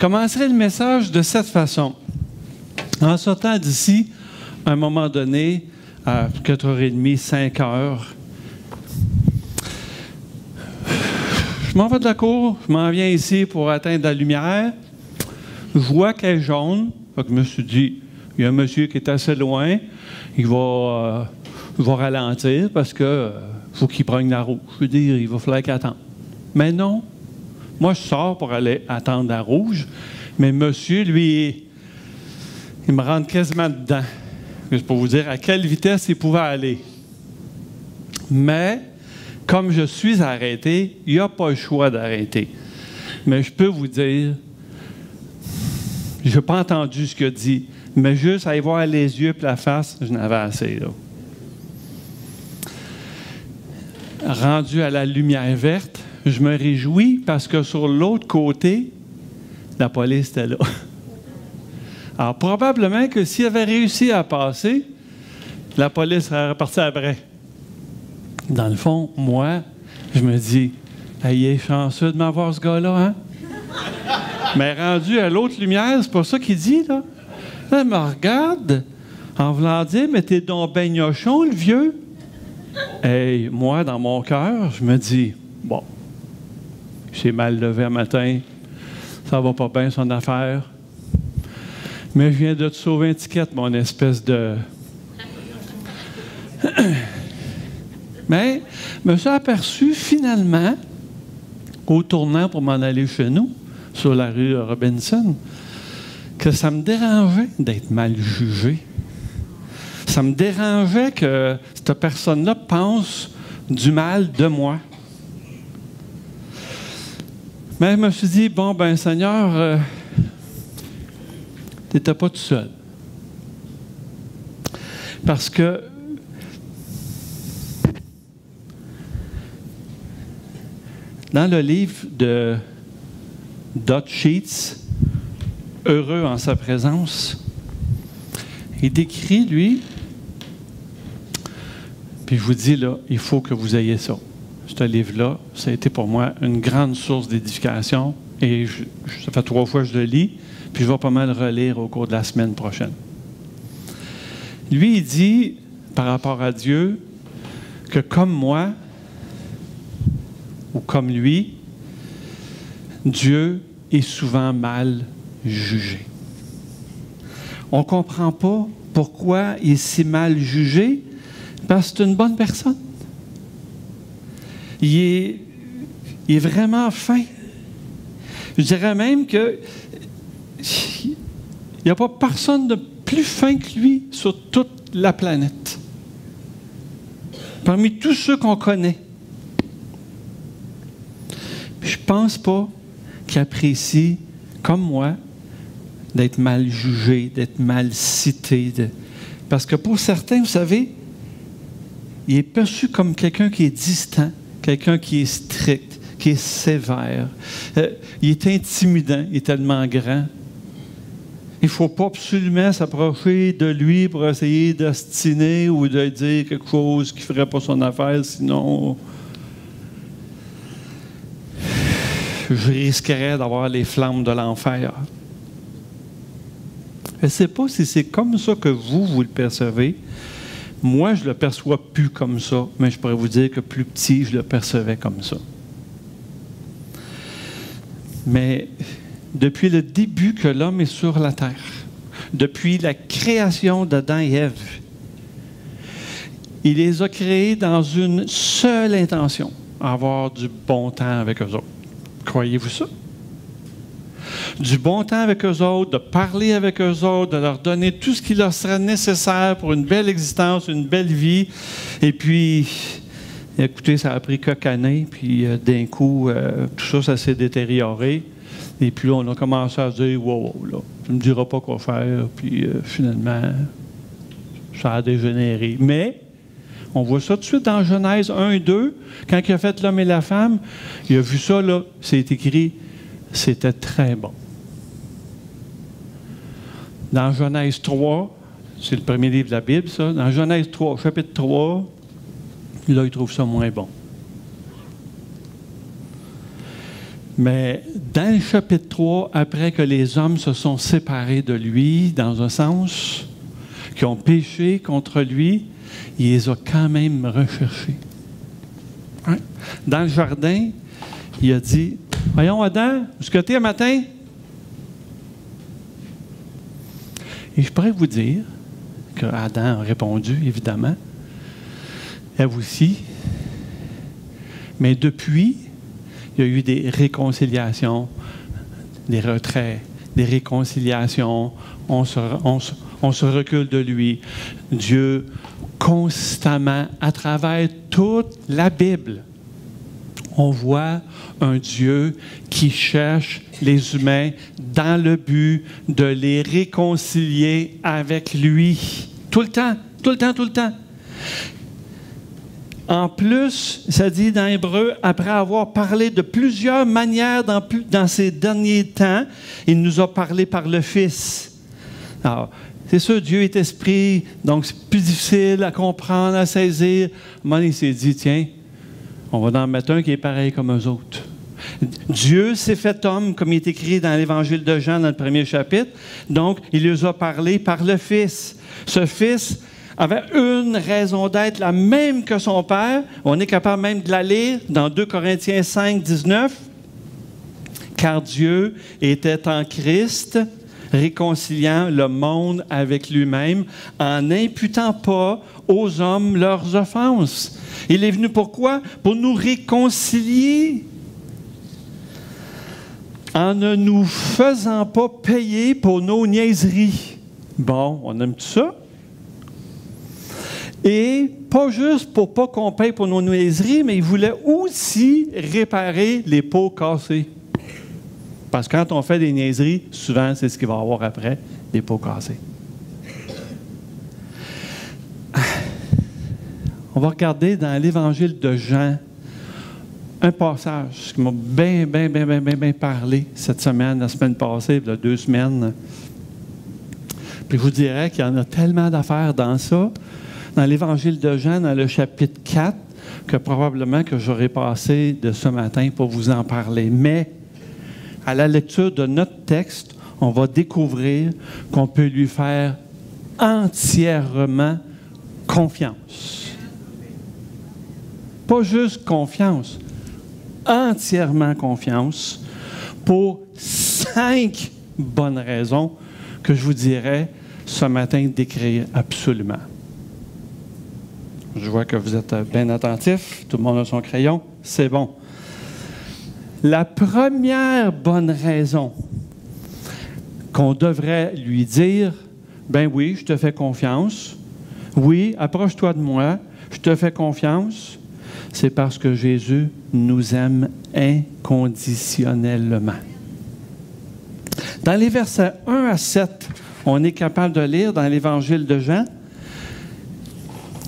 commencerai le message de cette façon. En sortant d'ici, à un moment donné, à 4h30, 5h, je m'en vais de la cour, je m'en viens ici pour atteindre la lumière. Je vois qu'elle est jaune. Donc, je me suis dit, il y a un monsieur qui est assez loin, il va ralentir parce que faut qu'il prenne la rouge. Je veux dire, il va falloir qu'il attende. Mais non. Moi, je sors pour aller attendre la rouge, mais monsieur, lui, il me rentre quasiment dedans. Juste pour vous dire à quelle vitesse il pouvait aller. Mais, comme je suis arrêté, il n'y a pas le choix d'arrêter. Mais je peux vous dire, je n'ai pas entendu ce qu'il a dit, mais juste aller voir les yeux et la face, je n'avais assez, là. Rendu à la lumière verte, je me réjouis parce que sur l'autre côté, la police était là. Alors, probablement que s'il avait réussi à passer, la police serait repartie après. Dans le fond, moi, je me dis, il est chanceux de m'avoir ce gars-là, hein? Mais rendu à l'autre lumière, c'est pas ça qu'il dit, là. Là, il me regarde en voulant dire, mais t'es donc ben gnochon, le vieux. Et moi, dans mon cœur, je me dis, bon, j'ai mal levé un matin, ça va pas bien son affaire, mais je viens de te sauver un ticket, mon espèce de... Mais je me suis aperçu finalement, au tournant pour m'en aller chez nous, sur la rue Robinson, que ça me dérangeait d'être mal jugé. Ça me dérangeait que cette personne-là pense du mal de moi. Mais je me suis dit, bon, ben Seigneur, tu n'étais pas tout seul. Parce que dans le livre de Dot Sheets, Heureux en sa présence, il décrit, lui, puis je vous dis, là, il faut que vous ayez ça. Ce livre-là, ça a été pour moi une grande source d'édification, et ça fait 3 fois que je le lis, puis je vais pas mal le relire au cours de la semaine prochaine. Lui, il dit, par rapport à Dieu, que comme moi, ou comme lui, Dieu est souvent mal jugé. On ne comprend pas pourquoi il est si mal jugé, parce que c'est une bonne personne. Il est vraiment fin. Je dirais même que il n'y a pas personne de plus fin que lui sur toute la planète. Parmi tous ceux qu'on connaît. Je ne pense pas qu'il apprécie, comme moi, d'être mal jugé, d'être mal cité. Parce que pour certains, vous savez, il est perçu comme quelqu'un qui est distant, quelqu'un qui est strict, qui est sévère. Il est intimidant, il est tellement grand. Il ne faut pas absolument s'approcher de lui pour essayer d'ostiner ou de dire quelque chose qui ne ferait pas son affaire, sinon je risquerais d'avoir les flammes de l'enfer. Je ne sais pas si c'est comme ça que vous le percevez. Moi, je ne le perçois plus comme ça, mais je pourrais vous dire que plus petit, je le percevais comme ça. Mais depuis le début que l'homme est sur la terre, depuis la création d'Adam et Ève, il les a créés dans une seule intention, avoir du bon temps avec eux autres. Croyez-vous ça? Du bon temps avec eux autres, de parler avec eux autres, de leur donner tout ce qui leur serait nécessaire pour une belle existence, une belle vie. Et puis, écoutez, ça a pris quelques années, puis d'un coup, tout ça s'est détérioré. Et puis là, on a commencé à se dire, wow, là, tu ne me diras pas quoi faire. Puis finalement, ça a dégénéré. Mais, on voit ça tout de suite dans Genèse 1 et 2. Quand il a fait l'homme et la femme, il a vu ça, là, c'est écrit, c'était très bon. Dans Genèse 3, c'est le premier livre de la Bible, ça. Dans Genèse 3, chapitre 3, là, il trouve ça moins bon. Mais dans le chapitre 3, après que les hommes se sont séparés de lui, dans un sens, qui ont péché contre lui, il les a quand même recherchés. Hein? Dans le jardin, il a dit, « Voyons, Adam, où est-ce que tu es un matin? » Et je pourrais vous dire que Adam a répondu, évidemment, « Ève aussi. » Mais depuis, il y a eu des réconciliations, des retraits, des réconciliations. On se recule de lui. Dieu, constamment, à travers toute la Bible, on voit un Dieu qui cherche les humains dans le but de les réconcilier avec lui. Tout le temps, tout le temps, tout le temps. En plus, ça dit dans Hébreu, après avoir parlé de plusieurs manières dans ces derniers temps, il nous a parlé par le Fils. Alors, c'est sûr, Dieu est esprit, donc c'est plus difficile à comprendre, à saisir. Moi, il s'est dit, tiens, on va en mettre un qui est pareil comme eux autres. Dieu s'est fait homme, comme il est écrit dans l'Évangile de Jean, dans le premier chapitre. Donc, il nous a parlé par le Fils. Ce Fils avait une raison d'être, la même que son Père. On est capable même de la lire dans 2 Corinthiens 5, 19. Car Dieu était en Christ, réconciliant le monde avec lui-même, en n'imputant pas aux hommes leurs offenses. Il est venu pourquoi? Pour nous réconcilier, en ne nous faisant pas payer pour nos niaiseries. Bon, on aime tout ça? Et pas juste pour pas qu'on paye pour nos niaiseries, mais il voulait aussi réparer les pots cassés. Parce que quand on fait des niaiseries, souvent, c'est ce qu'il va y avoir après, des pots cassés. On va regarder dans l'Évangile de Jean un passage qui m'a bien parlé cette semaine, la semaine passée, il y a 2 semaines. Puis je vous dirais qu'il y en a tellement d'affaires dans ça, dans l'Évangile de Jean, dans le chapitre 4, que probablement que j'aurais passé de ce matin pour vous en parler. Mais à la lecture de notre texte, on va découvrir qu'on peut lui faire entièrement confiance. Pas juste confiance, entièrement confiance pour 5 bonnes raisons que je vous dirais ce matin d'écrire absolument. Je vois que vous êtes bien attentifs, tout le monde a son crayon, c'est bon. La première bonne raison qu'on devrait lui dire, ben oui, je te fais confiance, oui, approche-toi de moi, je te fais confiance, c'est parce que Jésus nous aime inconditionnellement. Dans les versets 1 à 7, on est capable de lire dans l'Évangile de Jean,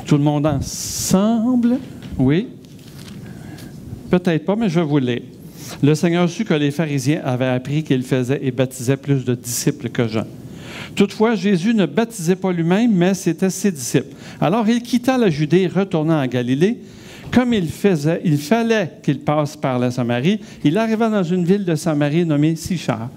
tout le monde ensemble, oui, peut-être pas, mais je vais vous le lire. Le Seigneur sut que les pharisiens avaient appris qu'il faisait et baptisait plus de disciples que Jean. Toutefois, Jésus ne baptisait pas lui-même, mais c'était ses disciples. Alors il quitta la Judée et retourna en Galilée. Comme il fallait qu'il passe par la Samarie, il arriva dans une ville de Samarie nommée Sychar,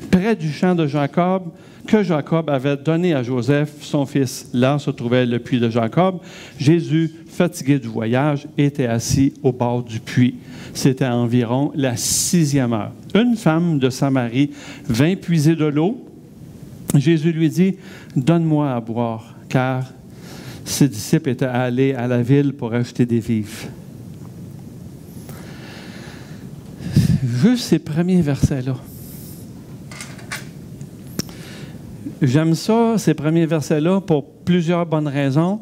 près du champ de Jacob, que Jacob avait donné à Joseph, son fils. Là se trouvait le puits de Jacob. Jésus, fatigué du voyage, était assis au bord du puits. C'était environ la 6e heure. Une femme de Samarie vint puiser de l'eau. Jésus lui dit, « Donne-moi à boire, car ses disciples étaient allés à la ville pour acheter des vivres. » Juste ces premiers versets-là. J'aime ça, ces premiers versets-là, pour plusieurs bonnes raisons.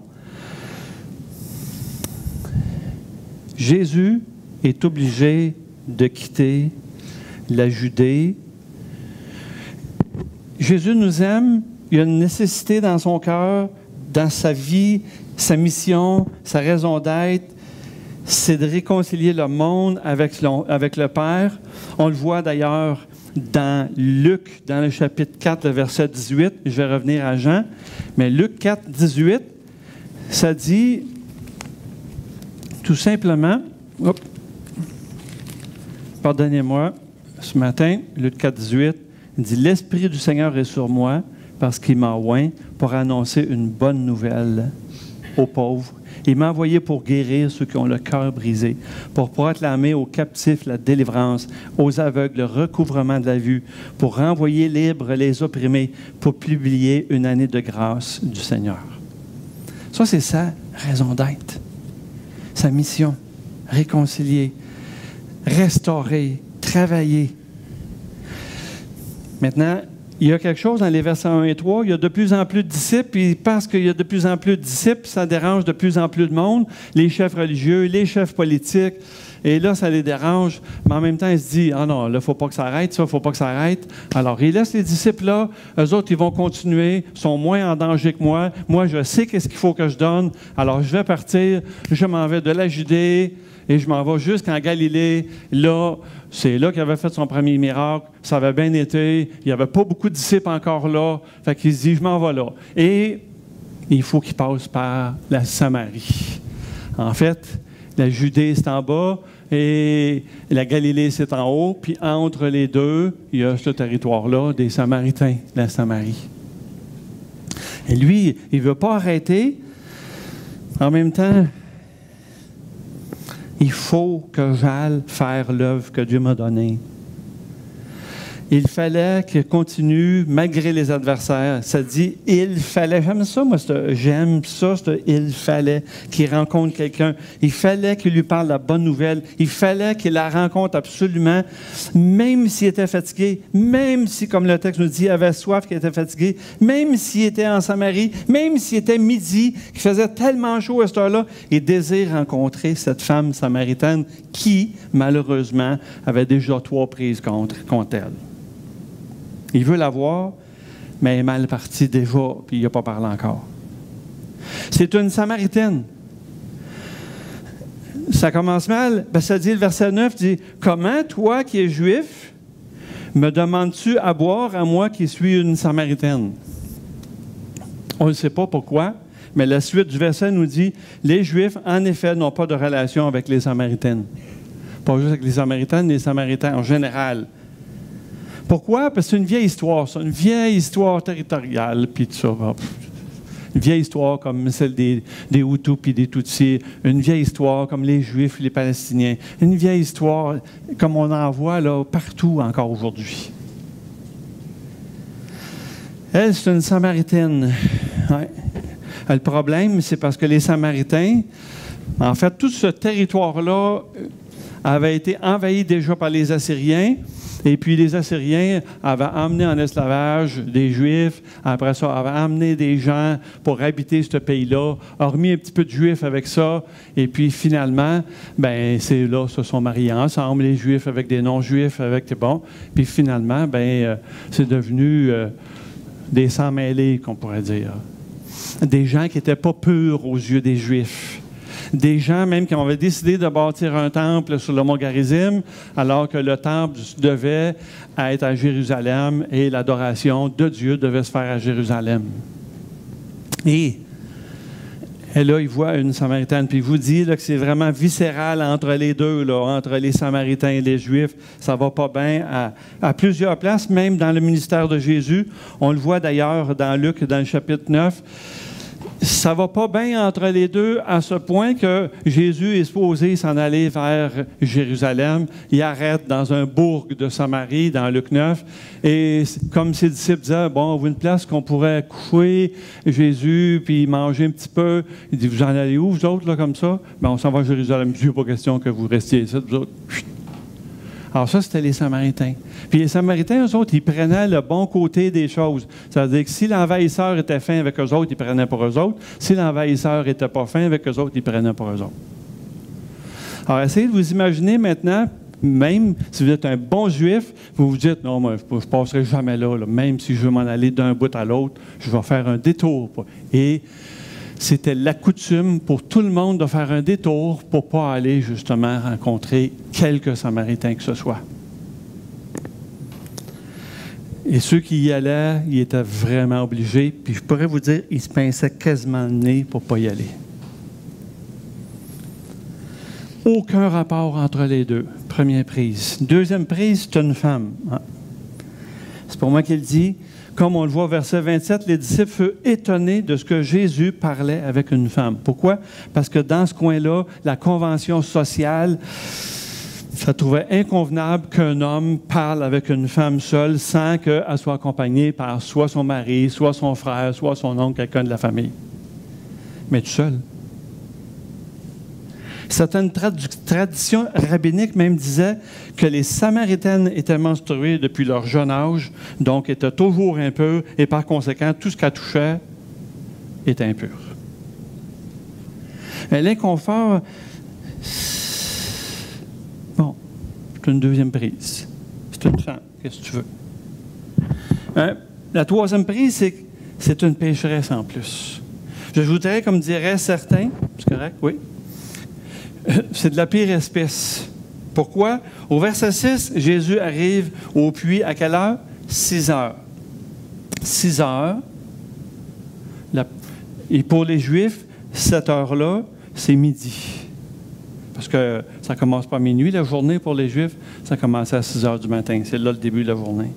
Jésus est obligé de quitter la Judée. Jésus nous aime, il y a une nécessité dans son cœur, dans sa vie, sa mission, sa raison d'être, c'est de réconcilier le monde avec le Père. On le voit d'ailleurs dans Luc, dans le chapitre 4, le verset 18. Je vais revenir à Jean. Mais Luc 4, 18, ça dit tout simplement, pardonnez-moi, ce matin, Luc 4, 18, il dit « L'Esprit du Seigneur est sur moi parce qu'il m'a oint pour annoncer une bonne nouvelle aux pauvres. Il m'a envoyé pour guérir ceux qui ont le cœur brisé, pour proclamer aux captifs la délivrance, aux aveugles le recouvrement de la vue, pour renvoyer libres les opprimés, pour publier une année de grâce du Seigneur. » Ça, c'est sa raison d'être, sa mission. Réconcilier, restaurer, travailler. Maintenant, il y a quelque chose dans les versets 1 et 3, il y a de plus en plus de disciples, puis parce qu'il y a de plus en plus de disciples, ça dérange de plus en plus de monde, les chefs religieux, les chefs politiques, et là, ça les dérange, mais en même temps, ils se disent, ah non, là, il ne faut pas que ça arrête, ça, il ne faut pas que ça arrête. Alors, ils laissent les disciples là, eux autres, ils vont continuer, sont moins en danger que moi. Moi, je sais qu'est-ce qu'il faut que je donne, alors je vais partir, je m'en vais de la Judée, et je m'en vais jusqu'en Galilée. Là, c'est là qu'il avait fait son premier miracle. Ça avait bien été. Il n'y avait pas beaucoup de disciples encore là. Fait qu'il se dit, je m'en vais là. Et il faut qu'il passe par la Samarie. En fait, la Judée, c'est en bas et la Galilée, c'est en haut. Puis entre les deux, il y a ce territoire-là des Samaritains, la Samarie. Et lui, il ne veut pas arrêter. En même temps, il faut que j'aille faire l'œuvre que Dieu m'a donnée. Il fallait qu'il continue malgré les adversaires. Ça dit « il fallait ». J'aime ça, moi, j'aime ça, il fallait qu'il rencontre quelqu'un. Il fallait qu'il lui parle la bonne nouvelle. Il fallait qu'il la rencontre absolument, même s'il était fatigué, même si, comme le texte nous dit, il avait soif, qu'il était fatigué, même s'il était en Samarie, même s'il était midi, qu'il faisait tellement chaud à cette heure-là, il désire rencontrer cette femme samaritaine qui, malheureusement, avait déjà 3 prises contre elle. Il veut la voir, mais elle est mal partie déjà, puis il n'a pas parlé encore. C'est une Samaritaine. Ça commence mal. Ben, ça dit, le verset 9 dit « Comment, toi qui es juif, me demandes-tu à boire à moi qui suis une Samaritaine? » On ne sait pas pourquoi, mais la suite du verset nous dit « Les Juifs, en effet, n'ont pas de relation avec les Samaritaines. » Pas juste avec les Samaritaines, les Samaritains en général. Pourquoi? Parce que c'est une vieille histoire, ça, une vieille histoire territoriale, puis tout ça. Une vieille histoire comme celle des Hutus puis des Tutsis, une vieille histoire comme les Juifs et les Palestiniens, une vieille histoire comme on en voit là, partout encore aujourd'hui. Elle, c'est une Samaritaine. Ouais. Le problème, c'est parce que les Samaritains, en fait, tout ce territoire-là avait été envahi déjà par les Assyriens. Et puis les Assyriens avaient emmené en esclavage des Juifs. Après ça, avaient amené des gens pour habiter ce pays-là, ont remis un petit peu de Juifs avec ça. Et puis finalement, ben c'est là, se sont mariés ensemble, les Juifs avec des non-Juifs, avec bon. Puis finalement, ben c'est devenu des sans-mêlés, qu'on pourrait dire. Des gens qui n'étaient pas purs aux yeux des Juifs. Des gens même qui avaient décidé de bâtir un temple sur le mont Garizim, alors que le temple devait être à Jérusalem et l'adoration de Dieu devait se faire à Jérusalem. Et là, il voit une Samaritaine, puis il vous dit là, que c'est vraiment viscéral entre les deux, là, entre les Samaritains et les Juifs. Ça ne va pas bien à plusieurs places, même dans le ministère de Jésus. On le voit d'ailleurs dans Luc, dans le chapitre 9. Ça ne va pas bien entre les deux à ce point que Jésus est supposé s'en aller vers Jérusalem. Il arrête dans un bourg de Samarie, dans Luc 9. Et comme ses disciples disaient, bon, on veut une place qu'on pourrait coucher Jésus, puis manger un petit peu. Il dit, vous en allez où, vous autres, là, comme ça? Bien, on s'en va à Jérusalem. Il n'y a pas question que vous restiez ici, vous autres. Alors ça, c'était les Samaritains. Puis les Samaritains, eux autres, ils prenaient le bon côté des choses. Ça veut dire que si l'envahisseur était fin avec eux autres, ils prenaient pour eux autres. Si l'envahisseur n'était pas fin avec eux autres, ils prenaient pour eux autres. Alors, essayez de vous imaginer maintenant, même si vous êtes un bon juif, vous vous dites, non, moi, je ne passerai jamais là, même si je veux m'en aller d'un bout à l'autre, je vais faire un détour. Et c'était la coutume pour tout le monde de faire un détour pour ne pas aller justement rencontrer quelques Samaritains que ce soit. Et ceux qui y allaient, ils étaient vraiment obligés. Puis je pourrais vous dire, ils se pinçaient quasiment le nez pour ne pas y aller. Aucun rapport entre les deux. Première prise. Deuxième prise, c'est une femme. Ah. C'est pour moi qu'il dit, comme on le voit au verset 27, les disciples furent étonnés de ce que Jésus parlait avec une femme. Pourquoi? Parce que dans ce coin-là, la convention sociale, ça trouvait inconvenable qu'un homme parle avec une femme seule sans qu'elle soit accompagnée par soit son mari, soit son frère, soit son oncle, quelqu'un de la famille. Mais tout seul. Certaines traditions rabbiniques même disaient que les Samaritaines étaient menstruées depuis leur jeune âge, donc étaient toujours impures, et par conséquent, tout ce qu'elles touchaient était impur. Mais l'inconfort, bon, c'est une deuxième prise. C'est une femme, qu'est-ce que tu veux? La troisième prise, c'est une pécheresse en plus. Je voudrais, comme diraient certains, c'est correct, oui? C'est de la pire espèce. Pourquoi? Au verset 6, Jésus arrive au puits à quelle heure? 6 heures. 6 heures. Et pour les Juifs, cette heure-là, c'est midi. Parce que ça ne commence pas à minuit. La journée pour les Juifs, ça commence à 6 heures du matin. C'est là le début de la journée.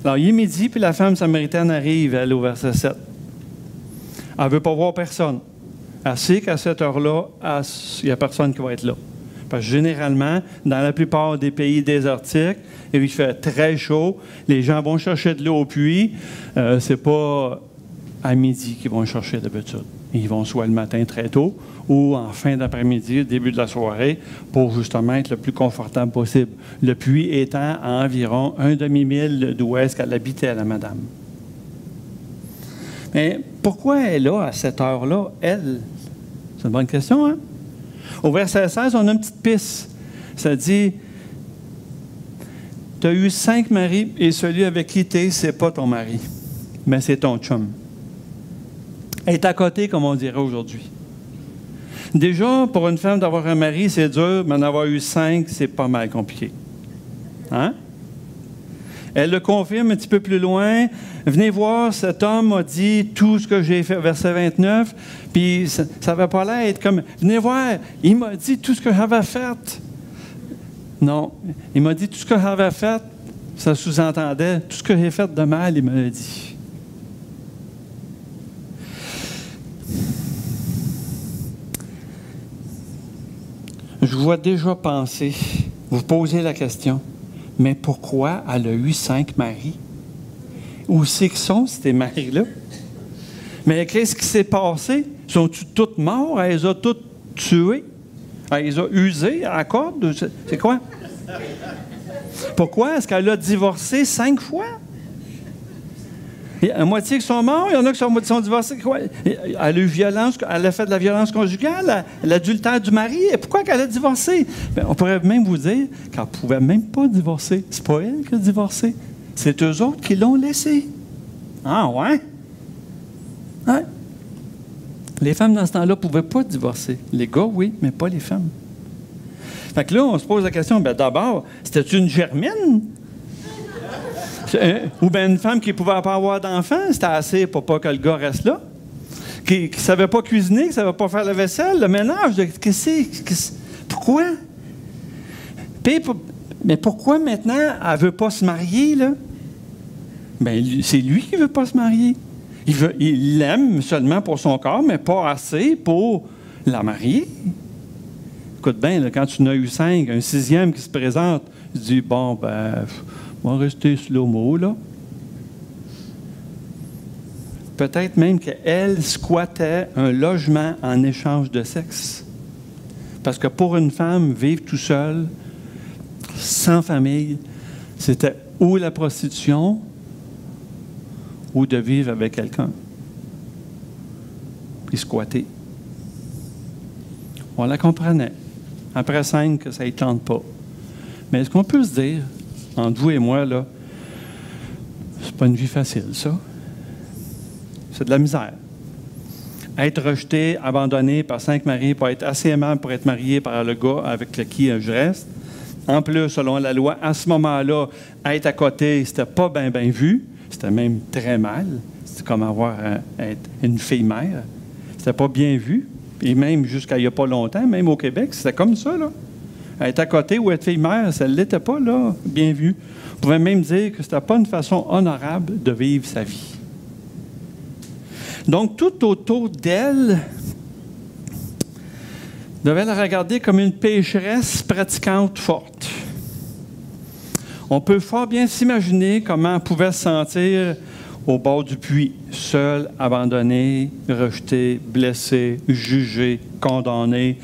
Alors, il est midi, puis la femme samaritaine arrive, elle, au verset 7. Elle ne veut pas voir personne. Elle sait qu'à cette heure-là, il n'y a personne qui va être là. Parce que généralement, dans la plupart des pays désertiques, il fait très chaud, les gens vont chercher de l'eau au puits. Ce n'est pas à midi qu'ils vont chercher d'habitude. Ils vont soit le matin très tôt ou en fin d'après-midi, au début de la soirée, pour justement être le plus confortable possible. Le puits étant à environ un demi-mille d'où est-ce qu'elle habitait, la madame. Mais pourquoi elle est là à cette heure-là, elle? C'est une bonne question, hein? Au verset 16, on a une petite piste. Ça dit, tu as eu 5 maris et celui avec qui tu es, ce n'est pas ton mari, mais c'est ton chum. Elle est à côté, comme on dirait aujourd'hui. Déjà, pour une femme d'avoir un mari, c'est dur, mais d'en avoir eu 5, c'est pas mal compliqué. Hein? Elle le confirme un petit peu plus loin. Venez voir, cet homme m'a dit tout ce que j'ai fait, verset 29, puis ça n'avait pas l'air d'être comme, venez voir, il m'a dit tout ce que j'avais fait. Non, il m'a dit tout ce que j'avais fait, ça sous-entendait, tout ce que j'ai fait de mal, il me l'a dit. Je vous vois déjà penser, vous posez la question, mais pourquoi elle a eu 5 maris? Où c'est que sont ces maris-là? Mais qu'est-ce qui s'est passé? Sont-ils tous morts? Elle les a tous tués? Elle les a usés à la corde? C'est quoi? Pourquoi est-ce qu'elle a divorcé 5 fois? Il y a la moitié qui sont morts, il y en a qui sont divorcés. Quoi? Elle a eu violence, elle a fait de la violence conjugale, l'adultère du mari. Et pourquoi qu'elle a divorcé? Bien, on pourrait même vous dire qu'elle ne pouvait même pas divorcer. C'est pas elle qui a divorcé. C'est eux autres qui l'ont laissé. Ah, ouais? Ouais. Les femmes, dans ce temps-là, ne pouvaient pas divorcer. Les gars, oui, mais pas les femmes. Fait que là, on se pose la question, bien d'abord, c'était une germaine? Ou bien une femme qui ne pouvait pas avoir d'enfants, c'était assez pour pas que le gars reste là. Qui ne savait pas cuisiner, qui ne savait pas faire la vaisselle, le ménage. Pourquoi? Mais pourquoi maintenant elle ne veut pas se marier, là? Bien, c'est lui qui ne veut pas se marier. Il l'aime seulement pour son corps, mais pas assez pour la marier. Écoute bien, là, quand tu en as eu 5, un 6e qui se présente, tu dis, bon, ben, on va rester slow-mo, là. Peut-être même qu'elle squattait un logement en échange de sexe. Parce que pour une femme, vivre tout seul, sans famille, c'était ou la prostitution ou de vivre avec quelqu'un. Puis squatter. On la comprenait. Après 5, que ça ne tente pas. Mais est-ce qu'on peut se dire, entre vous et moi, là, c'est pas une vie facile, ça? C'est de la misère. Être rejeté, abandonné par 5 maris, pour être assez aimable pour être marié par le gars avec qui je reste. En plus, selon la loi, à ce moment-là, être à côté, c'était pas bien vu. C'était même très mal. C'était comme être une fille-mère. C'était pas bien vu. Et même jusqu'à il n'y a pas longtemps, même au Québec, c'était comme ça, là. être à côté ou être fille-mère, ça ne l'était pas, là, bien vu. On pouvait même dire que ce n'était pas une façon honorable de vivre sa vie. Donc, tout autour d'elle devait la regarder comme une pécheresse pratiquante forte. On peut fort bien s'imaginer comment elle pouvait se sentir au bord du puits, seule, abandonnée, rejetée, blessée, jugée, condamnée,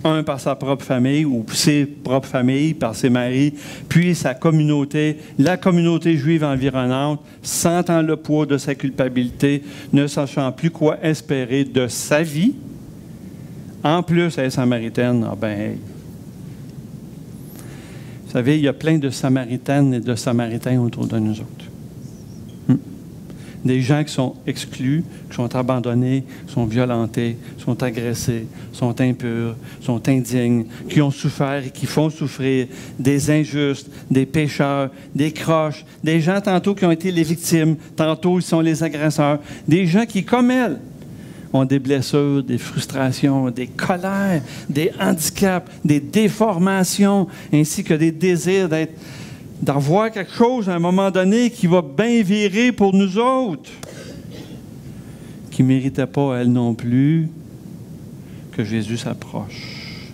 un par sa propre famille ou ses propres familles, par ses maris, puis sa communauté, la communauté juive environnante, sentant le poids de sa culpabilité, ne sachant plus quoi espérer de sa vie. En plus, elle est samaritaine. Ah ben, hey. Vous savez, il y a plein de samaritaines et de samaritains autour de nous autres. Des gens qui sont exclus, qui sont abandonnés, qui sont violentés, sont agressés, sont impurs, sont indignes, qui ont souffert et qui font souffrir, des injustes, des pécheurs, des croches, des gens tantôt qui ont été les victimes, tantôt ils sont les agresseurs, des gens qui, comme elles, ont des blessures, des frustrations, des colères, des handicaps, des déformations, ainsi que des désirs d'avoir quelque chose à un moment donné qui va bien virer pour nous autres, qui ne méritaient pas, elles non plus, que Jésus s'approche.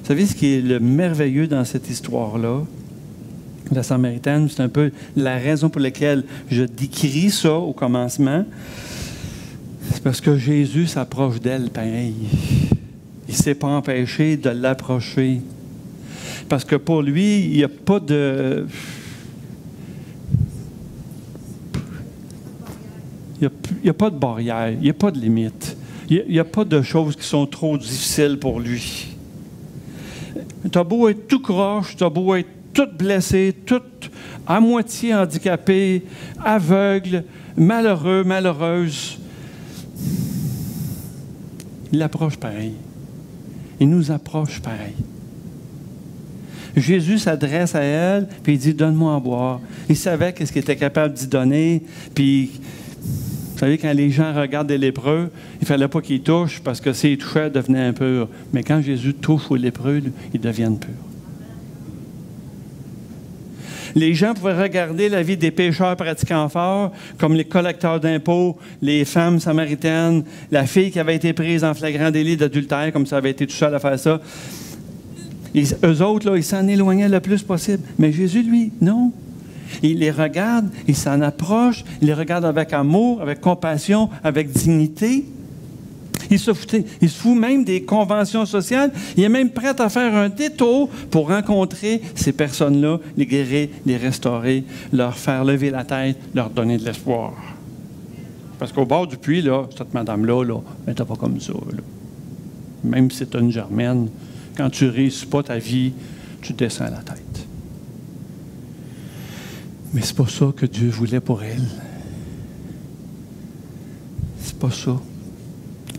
Vous savez ce qui est le merveilleux dans cette histoire-là? La Samaritaine, c'est un peu la raison pour laquelle je décris ça au commencement. C'est parce que Jésus s'approche d'elle pareil. Il ne s'est pas empêché de l'approcher. Parce que pour lui, il n'y a pas de... Il n'y a pas de barrière, il n'y a pas de limite. Il n'y a pas de choses qui sont trop difficiles pour lui. Tu as beau être tout croche, tu as beau être toute blessée, toute à moitié handicapée, aveugle, malheureux, malheureuse. Il l'approche pareil. Il nous approche pareil. Jésus s'adresse à elle, puis il dit « Donne-moi à boire ». Il savait qu'est-ce qu'il était capable d'y donner. Puis, vous savez, quand les gens regardent des lépreux, il ne fallait pas qu'ils touchent, parce que s'ils touchaient, ils devenaient impurs. Mais quand Jésus touche aux lépreux, ils deviennent purs. Les gens pouvaient regarder la vie des pécheurs pratiquants forts, comme les collecteurs d'impôts, les femmes samaritaines, la fille qui avait été prise en flagrant délit d'adultère, comme ça avait été tout seul à faire ça. Eux autres, là, ils s'en éloignaient le plus possible. Mais Jésus, lui, non. Il les regarde, il s'en approche, il les regarde avec amour, avec compassion, avec dignité. Il se fout même des conventions sociales. Il est même prêt à faire un détour pour rencontrer ces personnes-là, les guérir, les restaurer, leur faire lever la tête, leur donner de l'espoir. Parce qu'au bord du puits, là, cette madame-là, là, elle n'était pas comme ça. Là. Même si c'est une germaine, quand tu ne réussis pas ta vie, tu descends la tête. Mais c'est pas ça que Dieu voulait pour elle. C'est pas ça.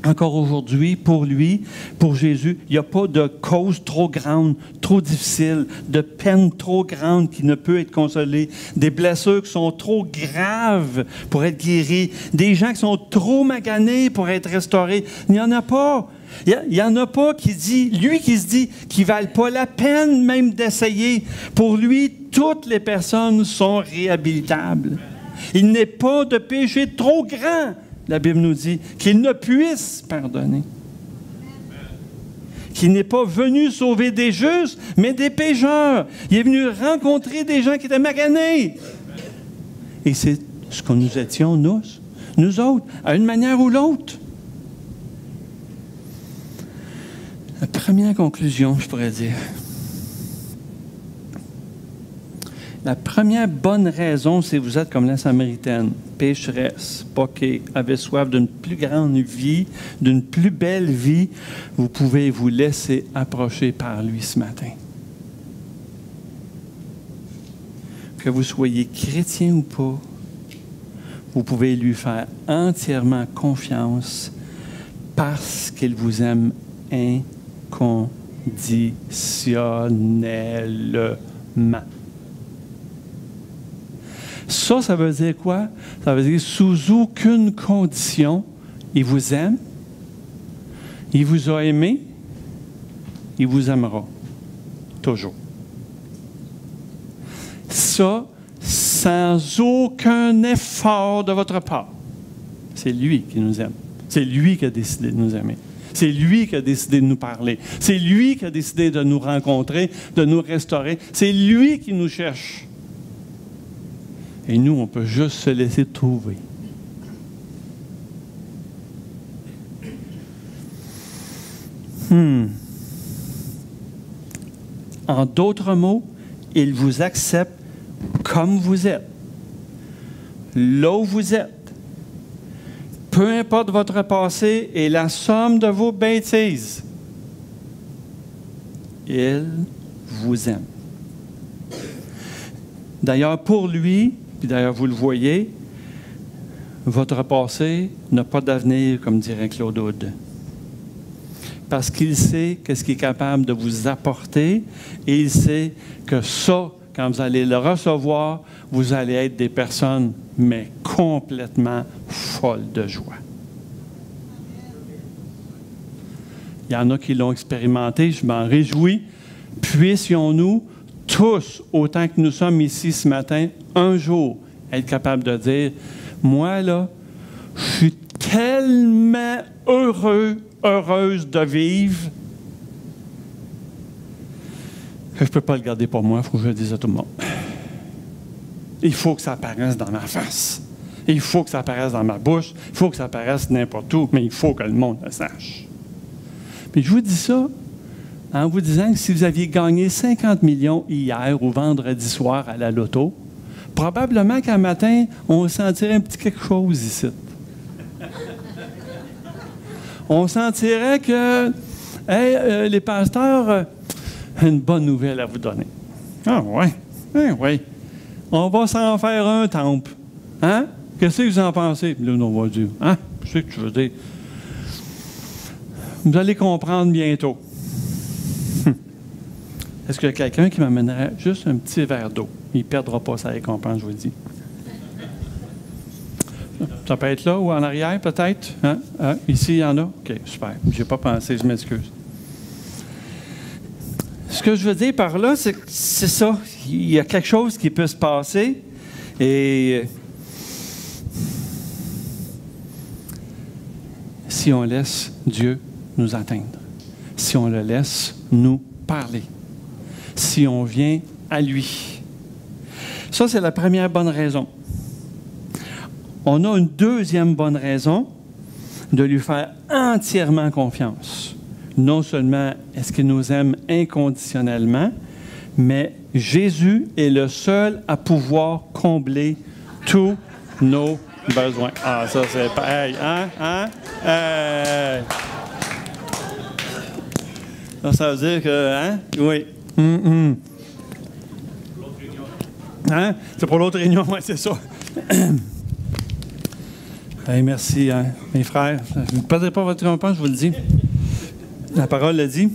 Encore aujourd'hui, pour lui, pour Jésus, il n'y a pas de cause trop grande, trop difficile, de peine trop grande qui ne peut être consolée, des blessures qui sont trop graves pour être guéries, des gens qui sont trop maganés pour être restaurés. Il n'y en a pas. Il n'y en a pas qui dit, lui qui se dit qu'ils ne valent pas la peine même d'essayer. Pour lui, toutes les personnes sont réhabilitables. Il n'est pas de péché trop grand, la Bible nous dit, qu'il ne puisse pardonner. Qu'il n'est pas venu sauver des justes, mais des pécheurs. Il est venu rencontrer des gens qui étaient maganés. Et c'est ce que nous étions, nous autres, à une manière ou l'autre. La première conclusion, je pourrais dire. La première bonne raison, c'est que vous êtes comme la Samaritaine, pécheresse, poquée, avez soif d'une plus grande vie, d'une plus belle vie, vous pouvez vous laisser approcher par lui ce matin. Que vous soyez chrétien ou pas, vous pouvez lui faire entièrement confiance parce qu'il vous aime inconditionnellement. Ça veut dire quoi? Ça veut dire sous aucune condition, il vous aime, il vous a aimé, il vous aimera. toujours. Ça, sans aucun effort de votre part. C'est lui qui nous aime. C'est lui qui a décidé de nous aimer. C'est lui qui a décidé de nous parler. C'est lui qui a décidé de nous rencontrer, de nous restaurer. C'est lui qui nous cherche. Et nous, on peut juste se laisser trouver. En d'autres mots, il vous accepte comme vous êtes, là où vous êtes. Peu importe votre passé et la somme de vos bêtises, il vous aime. D'ailleurs, pour lui, puis d'ailleurs vous le voyez, votre passé n'a pas d'avenir, comme dirait Claude Hood. Parce qu'il sait qu'est-ce qu'il est capable de vous apporter et il sait que ça, quand vous allez le recevoir, vous allez être des personnes, mais complètement folles de joie. Il y en a qui l'ont expérimenté, je m'en réjouis. Puissions-nous tous, autant que nous sommes ici ce matin, un jour, être capables de dire, moi là, je suis tellement heureuse de vivre, que je ne peux pas le garder pour moi, il faut que je le dise à tout le monde. Il faut que ça apparaisse dans ma face. Il faut que ça apparaisse dans ma bouche. Il faut que ça apparaisse n'importe où, mais il faut que le monde le sache. Puis je vous dis ça en vous disant que si vous aviez gagné 50 millions hier ou vendredi soir à la loto, probablement qu'un matin, on sentirait un petit quelque chose ici. On sentirait que les pasteurs une bonne nouvelle à vous donner. Ah ouais, oui. On va s'en faire un temple. Hein? Qu'est-ce que vous en pensez? Là, on va dire, hein? Je sais que tu veux dire. Vous allez comprendre bientôt. Est-ce qu'il y a quelqu'un qui m'amènerait juste un petit verre d'eau? Il ne perdra pas sa récompense, je vous le dis. Ça peut être là ou en arrière, peut-être? Hein? Ici, il y en a? OK, super. Je n'ai pas pensé, je m'excuse. Ce que je veux dire par là, c'est que c'est ça. Il y a quelque chose qui peut se passer et si on laisse Dieu nous atteindre, si on le laisse nous parler, si on vient à lui. Ça, c'est la première bonne raison. On a une deuxième bonne raison de lui faire entièrement confiance. Non seulement est-ce qu'il nous aime inconditionnellement, mais Jésus est le seul à pouvoir combler tous nos besoins. Ah, ça, c'est pareil, hein? Ça veut dire que, hein? Oui. Hein? C'est pour l'autre réunion, oui, c'est ça. Hey, merci, hein, mes frères. Vous ne perdrez pas votre récompense, je vous le dis. La parole le dit.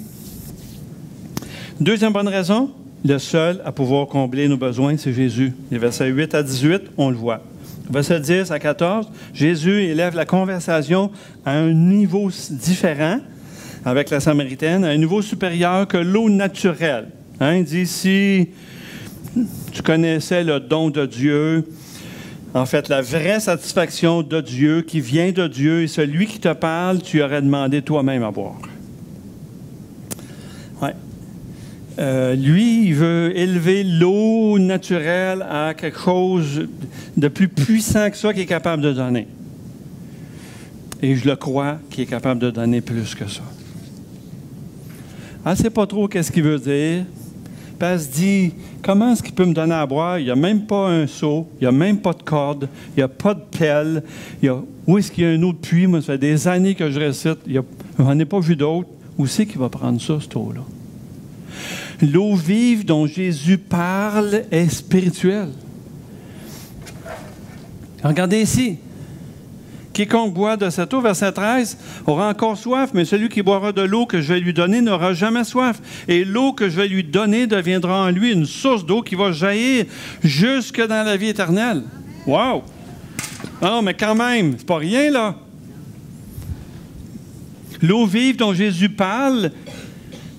Deuxième bonne raison, le seul à pouvoir combler nos besoins, c'est Jésus. Les versets 8 à 18, on le voit. Versets 10 à 14, Jésus élève la conversation à un niveau différent avec la Samaritaine, à un niveau supérieur que l'eau naturelle. Hein, il dit, si tu connaissais le don de Dieu, en fait, la vraie satisfaction de Dieu, qui vient de Dieu, et celui qui te parle, tu aurais demandé toi-même à boire. Ouais. Lui, il veut élever l'eau naturelle à quelque chose de plus puissant que ça qu'il est capable de donner. Et je le crois qu'il est capable de donner plus que ça. Elle ne sait pas trop qu'est-ce qu'il veut dire. Puis elle se dit, comment est-ce qu'il peut me donner à boire? Il n'y a même pas un seau, il n'y a même pas de corde, il n'y a pas de pelle. Où est-ce qu'il y a un autre puits? Moi, ça fait des années que je récite. Je n'en ai pas vu d'autre. Où c'est qu'il va prendre ça, cette eau-là? L'eau vive dont Jésus parle est spirituelle. Regardez ici. Quiconque boit de cette eau, verset 13, aura encore soif, mais celui qui boira de l'eau que je vais lui donner n'aura jamais soif. Et l'eau que je vais lui donner deviendra en lui une source d'eau qui va jaillir jusque dans la vie éternelle. Wow! Non, mais quand même, c'est pas rien, là. L'eau vive dont Jésus parle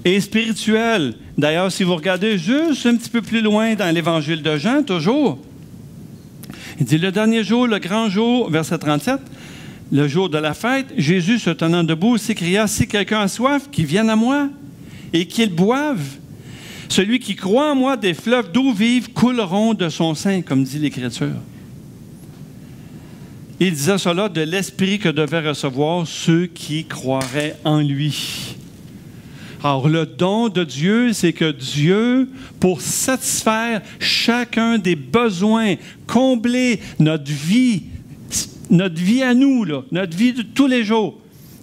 est spirituelle. D'ailleurs, si vous regardez juste un petit peu plus loin dans l'Évangile de Jean, toujours, il dit, le dernier jour, le grand jour, verset 37, le jour de la fête, Jésus, se tenant debout, s'écria, « Si quelqu'un a soif, qu'il vienne à moi et qu'il boive. Celui qui croit en moi, des fleuves d'eau vive couleront de son sein, comme dit l'Écriture. » Il disait cela de l'esprit que devaient recevoir ceux qui croiraient en lui. Alors, le don de Dieu, c'est que Dieu, pour satisfaire chacun des besoins, combler notre vie à nous, là, notre vie de tous les jours,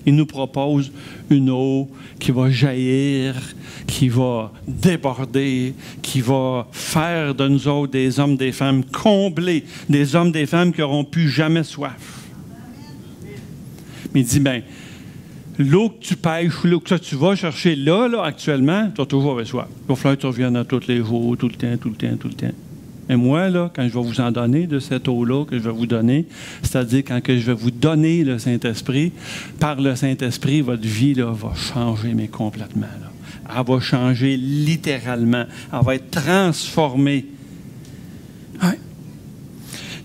il nous propose une eau qui va jaillir, qui va déborder, qui va faire de nous autres des hommes, des femmes comblés, des hommes, des femmes qui n'auront plus jamais soif. Mais il dit, bien, l'eau que tu pêches, l'eau que tu vas chercher là, actuellement, tu as toujours soif. Il va falloir que tu reviennes à tous les jours, tout le temps. Et moi, là, quand je vais vous en donner de cette eau-là que je vais vous donner, c'est-à-dire quand que je vais vous donner le Saint-Esprit, par le Saint-Esprit, votre vie là, va changer, mais complètement. Là. Elle va changer littéralement. Elle va être transformée. Ouais.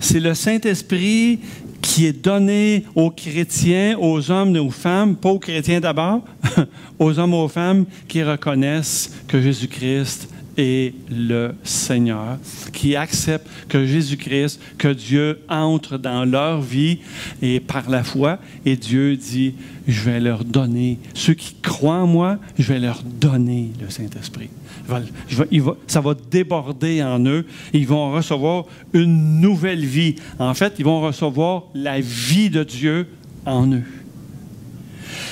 C'est le Saint-Esprit qui est donné aux chrétiens, aux hommes et aux femmes, pas aux chrétiens d'abord, aux hommes et aux femmes qui reconnaissent que Jésus-Christ est le Seigneur, qui acceptent que Jésus-Christ, que Dieu entre dans leur vie et par la foi, et Dieu dit, je vais leur donner, ceux qui croient en moi, je vais leur donner le Saint-Esprit. Ça va déborder en eux. Ils vont recevoir une nouvelle vie. En fait, ils vont recevoir la vie de Dieu en eux.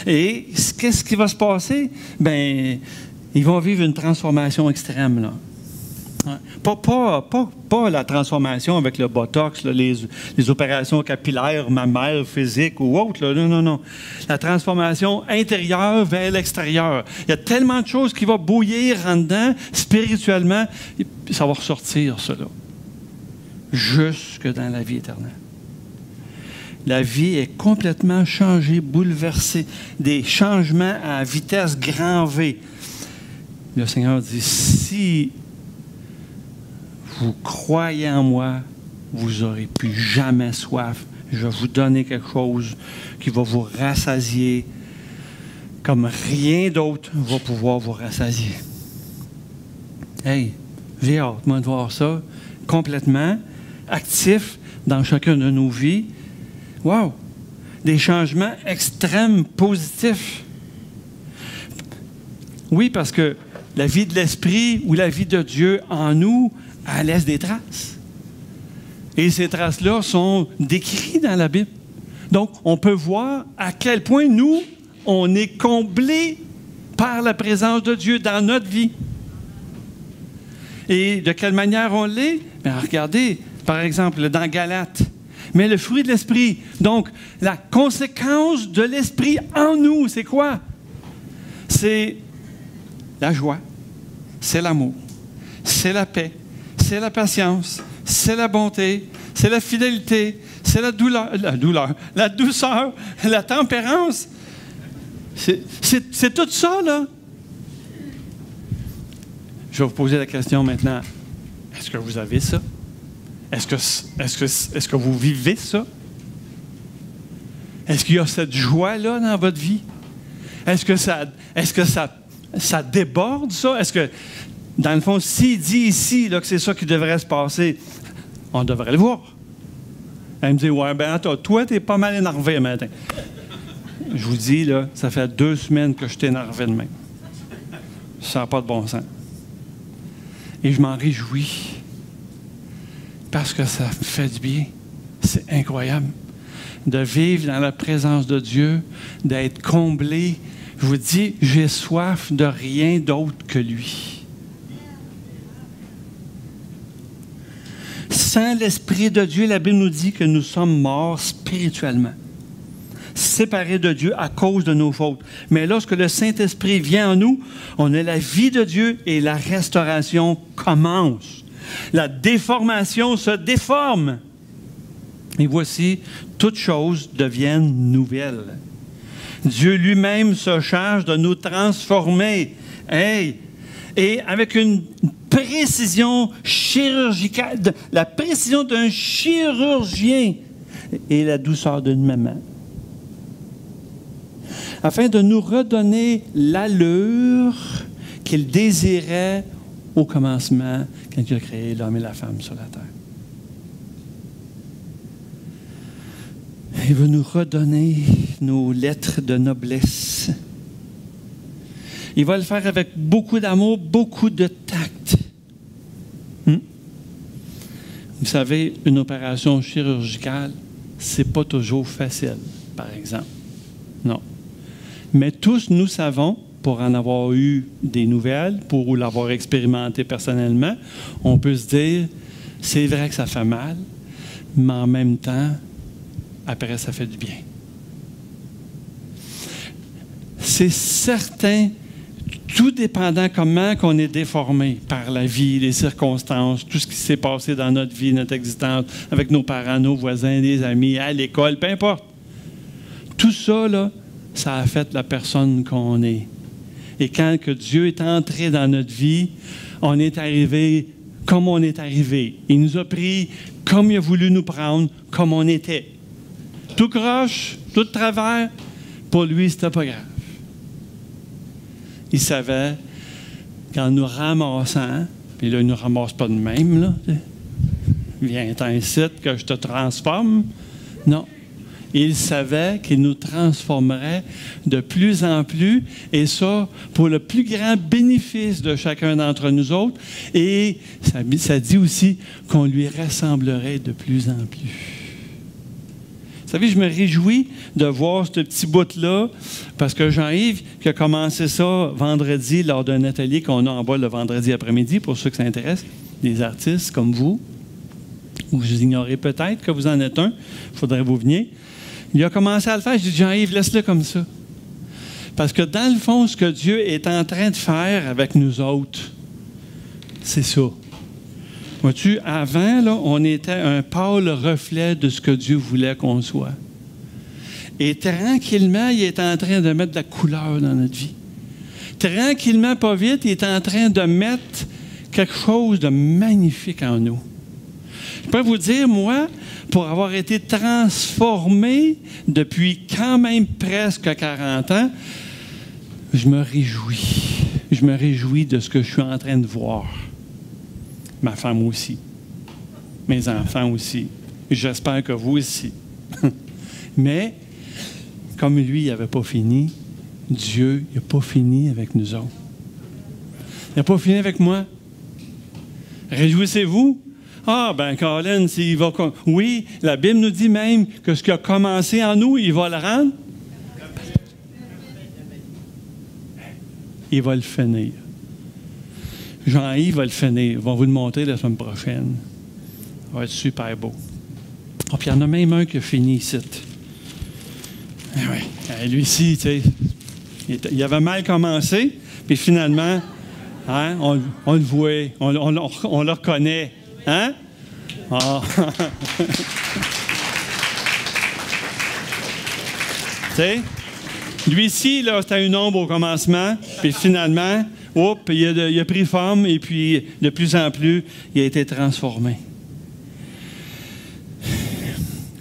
Et qu'est-ce qui va se passer? Bien, ils vont vivre une transformation extrême, là. Pas la transformation avec le botox, là, les opérations capillaires, mammaires, physiques ou autres. Là. Non. La transformation intérieure vers l'extérieur. Il y a tellement de choses qui vont bouillir en dedans, spirituellement, ça va ressortir, cela. Jusque dans la vie éternelle. La vie est complètement changée, bouleversée. Des changements à vitesse grand V. Le Seigneur dit, si vous croyez en moi, vous n'aurez plus jamais soif. Je vais vous donner quelque chose qui va vous rassasier comme rien d'autre va pouvoir vous rassasier. Hey, j'ai hâte, moi, de voir ça complètement actif dans chacune de nos vies. Wow! Des changements extrêmes positifs. Oui, parce que la vie de l'Esprit ou la vie de Dieu en nous, elle laisse des traces. Et ces traces-là sont décrites dans la Bible. Donc, on peut voir à quel point nous, on est comblés par la présence de Dieu dans notre vie. Et de quelle manière on l'est? Bien, regardez, par exemple, dans Galates. Mais le fruit de l'Esprit, donc la conséquence de l'Esprit en nous, c'est quoi? C'est la joie, c'est l'amour, c'est la paix, c'est la patience, c'est la bonté, c'est la fidélité, c'est la douceur, la tempérance. C'est tout ça, là. Je vais vous poser la question maintenant. Est-ce que vous avez ça? Est-ce que vous vivez ça? Est-ce qu'il y a cette joie-là dans votre vie? Est-ce que ça déborde, ça? Est-ce que, dans le fond, s'il dit ici là, que c'est ça qui devrait se passer, on devrait le voir. Elle me dit, ouais, ben toi, t'es pas mal énervé matin. Je vous dis, là, ça fait 2 semaines que je t'ai énervé de même. Ça n'a pas de bon sens. Et je m'en réjouis. Parce que ça me fait du bien. C'est incroyable. De vivre dans la présence de Dieu, d'être comblé. Je vous dis, j'ai soif de rien d'autre que lui. Sans l'Esprit de Dieu, la Bible nous dit que nous sommes morts spirituellement, séparés de Dieu à cause de nos fautes. Mais lorsque le Saint-Esprit vient en nous, on a la vie de Dieu et la restauration commence. La déformation se déforme. Et voici, toutes choses deviennent nouvelles. Dieu lui-même se charge de nous transformer. Hey! et avec une précision chirurgicale, la précision d'un chirurgien et la douceur d'une maman, afin de nous redonner l'allure qu'il désirait au commencement quand il a créé l'homme et la femme sur la terre. Il veut nous redonner nos lettres de noblesse. Il va le faire avec beaucoup d'amour, beaucoup de tact. Vous savez, une opération chirurgicale, c'est pas toujours facile, par exemple. Non. Mais tous, nous savons, pour en avoir eu des nouvelles, pour l'avoir expérimenté personnellement, on peut se dire, c'est vrai que ça fait mal, mais en même temps, après, ça fait du bien. C'est certain, tout dépendant comment on est déformé par la vie, les circonstances, tout ce qui s'est passé dans notre vie, notre existence, avec nos parents, nos voisins, les amis, à l'école, peu importe. Tout ça, là, ça a fait la personne qu'on est. Et quand que Dieu est entré dans notre vie, on est arrivé comme on est arrivé. Il nous a pris comme il a voulu nous prendre, comme on était. Tout croche, tout de travers, pour lui, c'était pas grave. Il savait qu'en nous ramassant, puis là, il ne nous ramasse pas de même, là. Viens-t'en ici que je te transforme. Non. Il savait qu'il nous transformerait de plus en plus, et ça, pour le plus grand bénéfice de chacun d'entre nous autres. Et ça dit aussi qu'on lui ressemblerait de plus en plus. Vous savez, je me réjouis de voir ce petit bout-là, parce que Jean-Yves, qui a commencé ça vendredi lors d'un atelier qu'on a en bas le vendredi après-midi, pour ceux que ça intéresse, des artistes comme vous, ou vous ignorez peut-être que vous en êtes un, il faudrait que vous veniez. Il a commencé à le faire, je dis, Jean-Yves, laisse-le comme ça. Parce que dans le fond, ce que Dieu est en train de faire avec nous autres, c'est ça. Vois-tu, avant, là, on était un pâle reflet de ce que Dieu voulait qu'on soit. Et tranquillement, il est en train de mettre de la couleur dans notre vie. Tranquillement, pas vite, il est en train de mettre quelque chose de magnifique en nous. Je peux vous dire, moi, pour avoir été transformé depuis quand même presque 40 ans, je me réjouis. Je me réjouis de ce que je suis en train de voir. Ma femme aussi. Mes enfants aussi. J'espère que vous aussi. Mais, comme lui, il n'avait pas fini, Dieu n'a pas fini avec nous autres. Il n'a pas fini avec moi. Réjouissez-vous. Ah, ben, Colin, s'il va... Oui, la Bible nous dit même que ce qui a commencé en nous, il va le rendre. Il va le finir. Jean-Yves va le finir. Ils vont vous le montrer la semaine prochaine. Ça va être super beau. Oh, puis il y en a même un qui a fini ici. Ah oui. Lui ici, tu sais, il avait mal commencé, puis finalement, hein, on le voit, on le reconnaît. Hein? Oh. Tu sais, lui ici, là, c'était une ombre au commencement, puis finalement, il a pris forme, et puis de plus en plus, il a été transformé.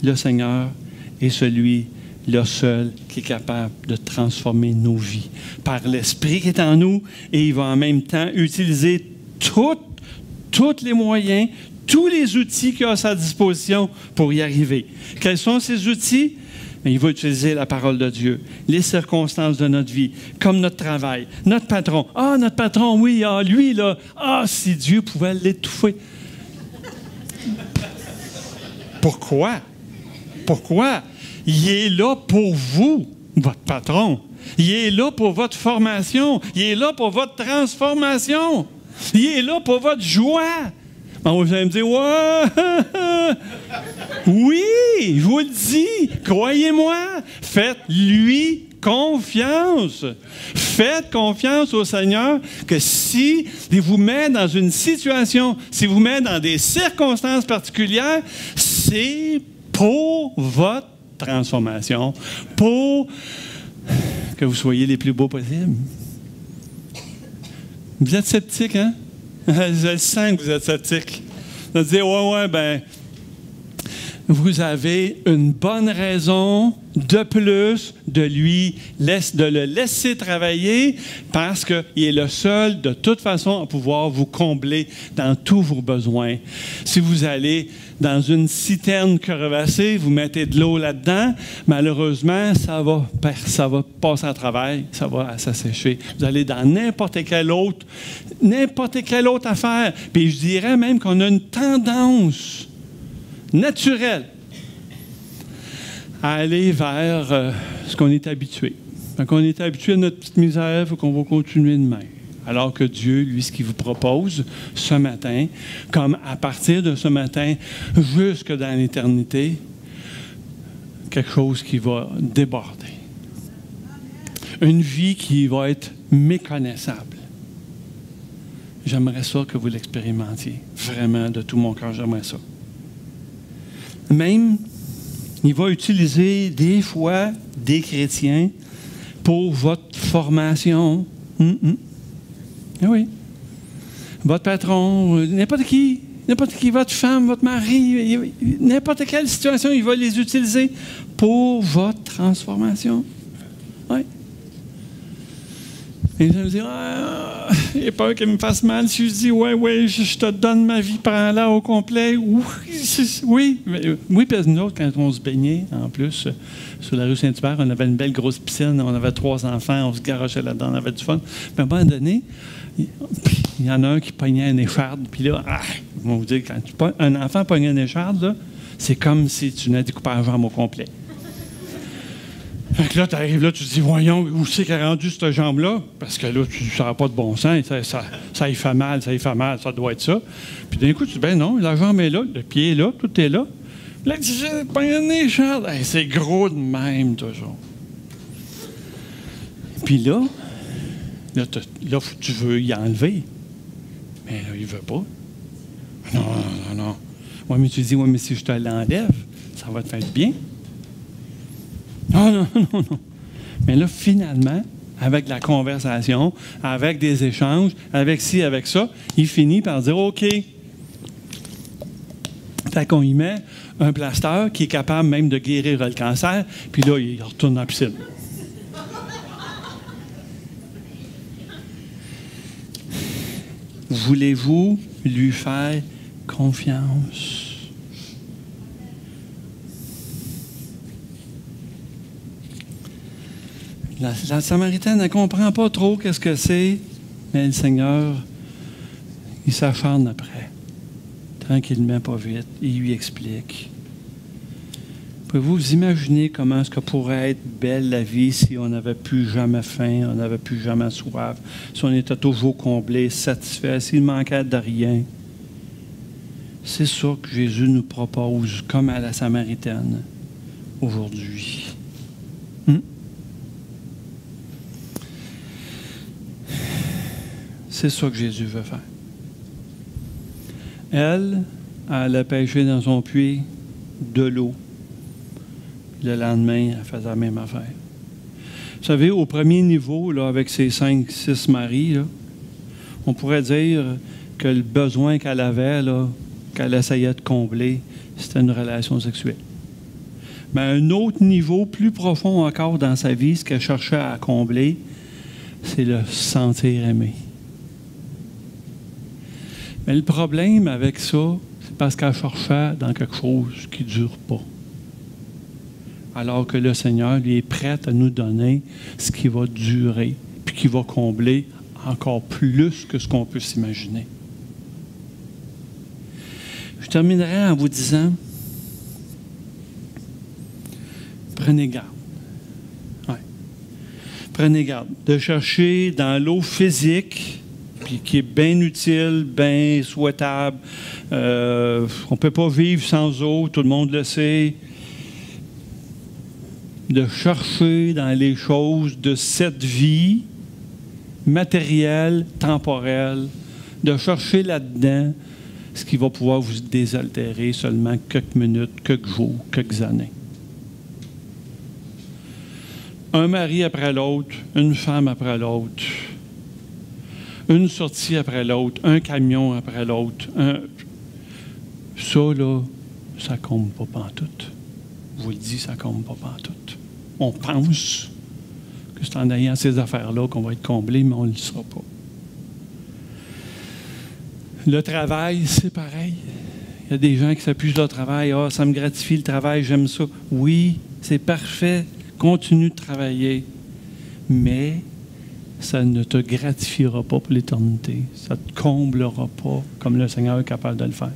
Le Seigneur est celui, le seul, qui est capable de transformer nos vies par l'Esprit qui est en nous, et il va en même temps utiliser tous les moyens, tous les outils qu'il a à sa disposition pour y arriver. Quels sont ces outils? Mais il va utiliser la parole de Dieu, les circonstances de notre vie, comme notre travail, notre patron. Ah, notre patron, oui, ah, lui, là, ah, si Dieu pouvait l'étouffer. Pourquoi? Pourquoi? Il est là pour vous, votre patron. Il est là pour votre formation. Il est là pour votre transformation. Il est là pour votre joie. Bon, vous allez me dire, ouais, oui, je vous le dis, croyez-moi, faites-lui confiance. Faites confiance au Seigneur que si il vous met dans une situation, s'il vous met dans des circonstances particulières, c'est pour votre transformation, pour que vous soyez les plus beaux possibles. Vous êtes sceptique, hein? Je le sens que vous êtes sceptique. Vous allez dire, ouais, ben, vous avez une bonne raison de plus de le laisser travailler parce qu'il est le seul, de toute façon, à pouvoir vous combler dans tous vos besoins. Si vous allez dans une citerne crevassée, vous mettez de l'eau là-dedans, malheureusement, ça va passer à travers, ça va s'assécher. Vous allez dans n'importe quelle autre affaire. Puis je dirais même qu'on a une tendance naturelle à aller vers ce qu'on est habitué. Quand on est habitué à notre petite misère, il faut qu'on va continuer de même. Alors que Dieu, lui, ce qu'il vous propose ce matin, comme à partir de ce matin jusque dans l'éternité, quelque chose qui va déborder. Une vie qui va être méconnaissable. J'aimerais ça que vous l'expérimentiez. Vraiment, de tout mon cœur, j'aimerais ça. Même, il va utiliser des fois des chrétiens pour votre formation. Ah oui. Votre patron, n'importe qui, votre femme, votre mari, n'importe quelle situation, il va les utiliser pour votre transformation. Oui. Et je me dis, il a peur qu'il me fasse mal. Si je dis, ouais, je te donne ma vie, prends-la au complet. Oui, puis nous autres, quand on se baignait, en plus, sur la rue Saint-Hubert, on avait une belle grosse piscine, on avait 3 enfants, on se garochait là-dedans, on avait du fun. Puis à un moment donné, il y en a un qui pognait une écharde, puis là, on va vous dire, quand un enfant pogne une écharde, là, c'est comme si tu venais découper la jambe au complet. Fait que là, tu arrives là, tu te dis, voyons, où c'est qu'elle a rendu cette jambe-là? Parce que là, ça n'a pas de bon sens, ça y fait mal, ça doit être ça. Puis d'un coup, tu dis, ben non, la jambe est là, le pied est là, tout est là. Là, tu dis, pas une écharde. Hey, c'est gros de même, toujours. Puis là, tu veux y enlever. Mais là, il ne veut pas. Non. Oui, mais tu dis, mais si je te l'enlève, ça va te faire du bien. Non. Mais là, finalement, avec la conversation, avec des échanges, avec ci, avec ça, il finit par dire, OK. Fait qu'on y met un plaster qui est capable même de guérir le cancer, puis là, il retourne dans la piscine. Voulez-vous lui faire confiance? La Samaritaine, elle ne comprend pas trop qu'est-ce que c'est, mais le Seigneur, il s'acharne après. Tranquillement, pas vite. Il lui explique. Pouvez-vous vous imaginer comment est-ce que pourrait être belle la vie si on n'avait plus jamais faim, on n'avait plus jamais soif, si on était toujours comblé, satisfait, s'il manquait de rien? C'est ça que Jésus nous propose, comme à la Samaritaine, aujourd'hui. C'est ça que Jésus veut faire. Elle a pêché dans son puits de l'eau. Le lendemain, elle faisait la même affaire. Vous savez, au premier niveau, là, avec ses 5-6 maris, là, on pourrait dire que le besoin qu'elle avait, là, qu'elle essayait de combler, c'était une relation sexuelle. Mais à un autre niveau, plus profond encore dans sa vie, ce qu'elle cherchait à combler, c'est le sentir aimé. Mais le problème avec ça, c'est parce qu'elle cherchait dans quelque chose qui ne dure pas. Alors que le Seigneur, lui, est prêt à nous donner ce qui va durer, puis qui va combler encore plus que ce qu'on peut s'imaginer. Je terminerai en vous disant, prenez garde. Ouais. Prenez garde de chercher dans l'eau physique, puis qui est bien utile, bien souhaitable. On ne peut pas vivre sans eau, tout le monde le sait. De chercher dans les choses de cette vie matérielle, temporelle, de chercher là-dedans ce qui va pouvoir vous désaltérer seulement quelques minutes, quelques jours, quelques années. Un mari après l'autre, une femme après l'autre. Une sortie après l'autre, un camion après l'autre. Ça, là, ça ne comble pas pantoute. Je vous le dis, ça ne comble pas pantoute. On pense que c'est en ayant ces affaires-là qu'on va être comblé, mais on ne le sera pas. Le travail, c'est pareil. Il y a des gens qui s'appuient sur le travail. Ah, ça me gratifie le travail, j'aime ça. Oui, c'est parfait. Continue de travailler. Mais ça ne te gratifiera pas pour l'éternité. Ça ne te comblera pas comme le Seigneur est capable de le faire.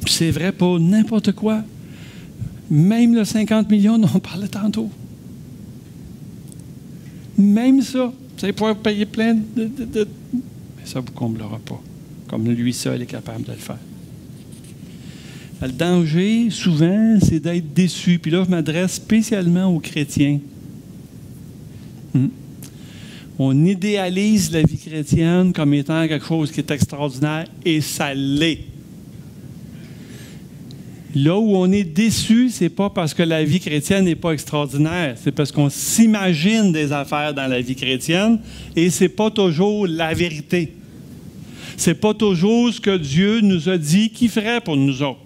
Puis c'est vrai pour n'importe quoi. Même le 50 millions dont on parlait tantôt. Même ça. Vous allez pouvoir payer plein mais ça ne vous comblera pas. Comme lui seul est capable de le faire. Le danger, souvent, c'est d'être déçu. Puis là, je m'adresse spécialement aux chrétiens. On idéalise la vie chrétienne comme étant quelque chose qui est extraordinaire, et ça l'est. Là où on est déçu, c'est pas parce que la vie chrétienne n'est pas extraordinaire, c'est parce qu'on s'imagine des affaires dans la vie chrétienne, et c'est pas toujours la vérité. C'est pas toujours ce que Dieu nous a dit qu'il ferait pour nous autres.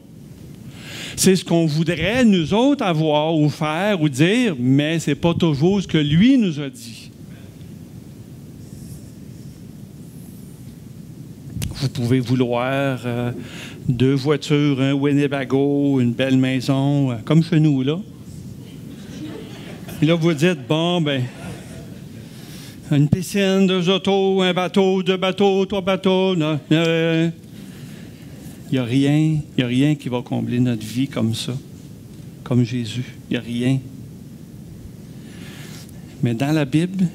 C'est ce qu'on voudrait, nous autres, avoir ou faire ou dire, mais c'est pas toujours ce que lui nous a dit. Vous pouvez vouloir 2 voitures, un Winnebago, une belle maison, comme chez nous, là. Et là, vous dites, bon, ben, une piscine, 2 autos, un bateau, 2 bateaux, 3 bateaux. Il n'y a rien qui va combler notre vie comme ça, comme Jésus. Il n'y a rien. Mais dans la Bible,